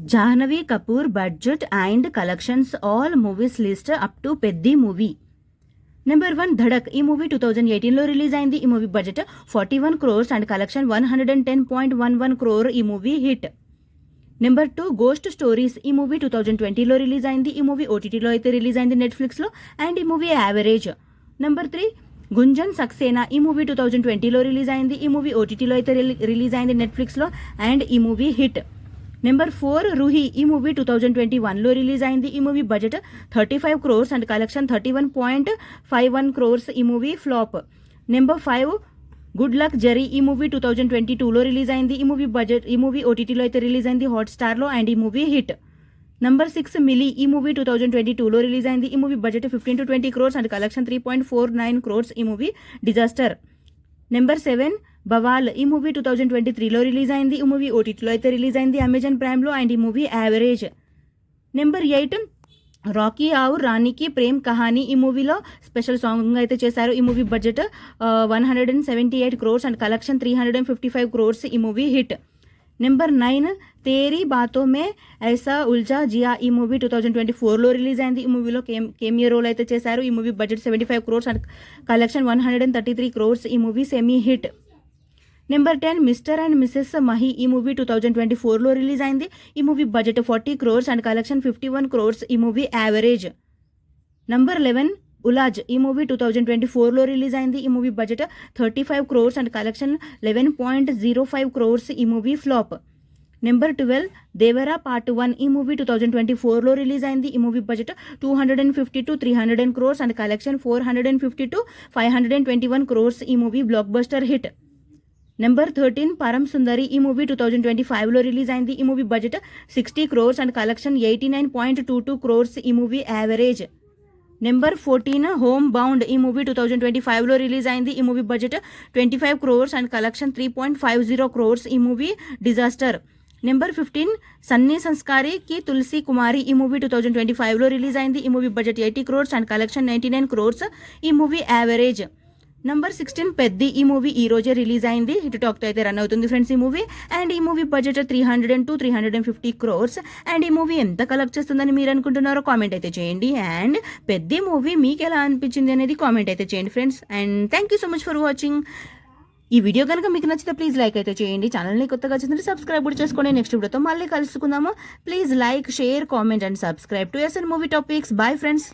Jahnavi Kapoor budget and collections all movies list up to Peddi movie. Number 1 Dhadak. ఈ movie 2018లో release అయింది. ఈ movie budget 41 crores and collection 110.11 crore. ఈ movie hit. Number 2 ghost stories. ఈ movie 2020లో release అయింది. ఈ movie ఓటీటీలో అయితే release అయింది నెట్ఫ్లిక్స్లో అండ్ ఈ movie average. Number 3 Gunjan Saxena. ఈ మూవీ 2020లో రిలీజ్ అయింది. ఈ మూవీ ఓటీటీలో అయితే రిలీజ్ అయింది నెట్ఫ్లిక్స్లో అండ్ ఈ మూవీ హిట్. నెంబర్ 4 రూహి. ఈ మూవీ 2021లో రిలీజ్ అయింది. ఈ movie budget 35 crores and collection 31.51 crores. ఈ movie flop. Number 5 good luck zari. ఈ మూవీ 2022లో రిలీజ్ అయింది. ఈ మూవీ ఓటీటీలో అయితే రిలీజ్ అయింది హాట్స్టార్లో అండ్ ఈ మూవీ హిట్. Number 6 milli. ఈ మూవీ 2022లో రిలీజ్ అయింది. ఈ movie budget 15 to 20 crores and collection 3.49 crores. ఈ మూవీ డిజాస్టర్. నెంబర్ 7 బవాల్. ఈ మూవీ 2023లో రిలీజ్ అయింది. ఈ మూవీ ఓటీటీలో అయితే రిలీజ్ అయింది అమెజాన్ ప్రైమ్లో అండ్ ఈ మూవీ యావరేజ్. నెంబర్ 8 రాకీ ఔర్ రాణికి ప్రేమ్ కహానీ. ఈ మూవీలో స్పెషల్ సాంగ్ అయితే చేశారు. ఈ movie budget 178 crores and collection 355 crores. ఈ మూవీ హిట్. నెంబర్ 9 తేరీ బాతో మే ఐసా ఉల్జా జియా. ఈ మూవీ 2024లో రిలీజ్ అయింది. ఈ మూవీలో కేమియో రోల్ అయితే చేశారు. ఈ movie budget 75 crores and collection 133 crores. ఈ movie semi hit. Number 10 mister and Mrs Mahi. ఈ మూవీ 2024లో రిలీజ్ అయింది. ఈ movie budget 40 crores and collection 51 crores. ఈ మూవీ యావరేజ్. నంబర్ 11 ఉలాజ్. ఈ మూవీ 2024లో రిలీజ్ అయింది. ఈ movie budget 35 crores and collection 11.05 crores. ఈ movie flop. Number 12 Devara part 1. ఈ మూవీ 2024లో రిలీజ్ అయింది. ఈ movie budget 250 to 300 crores and collection 450 to 521 crores. ఈ movie block buster hit. Number 13 పరం సుందరి. ఈ మూవీ 2025లో రిలీజ్ అయింది. ఈ movie budget 60 crores and collection 89.22 crores. ఈ movie average. Number 14 home bound. ఈ మూవీ 2025లో రిలీజ్ అయింది. ఈ movie budget 25 crores and collection 3.50 crores. ఈ మూవీ డిజాస్టర్. నెంబర్ 15 సన్నీ సంస్కారి కి తులసి కుమారి. ఈ మూవీ 2025లో రిలీజ్ అయింది. ఈ movie budget 80 crores and collection 99 crores. ఈ మూవీ యావరేజ్. నంబర్ 16 పెద్ది. ఈ మూవీ ఈ రోజే రిలీజ్ అయింది. హిట్ టాక్తో అయితే రన్ అవుతుంది ఫ్రెండ్స్ ఈ మూవీ అండ్ ఈ movie budget 300 to 350 crores and ఈ మూవీ ఎంత కలెక్ట్ చేస్తుందని మీరు అనుకుంటున్నారో కామెంట్ అయితే చేయండి అండ్ పెద్ది మూవీ మీకు ఎలా అనిపించింది అనేది కామెంట్ అయితే చేయండి friends and thank you so much for watching. ఈ వీడియో కనుక మీకు నచ్చితే ప్లీజ్ లైక్ అయితే చేయండి. ఛానల్ని కొత్తగా వచ్చిందంటే సబ్స్క్రైబ్ కూడా చేసుకోండి. నెక్స్ట్ వీడియోతో మళ్ళీ కలుసుకుందాము. Please like share comment and subscribe to SN movie topics. Bye friends.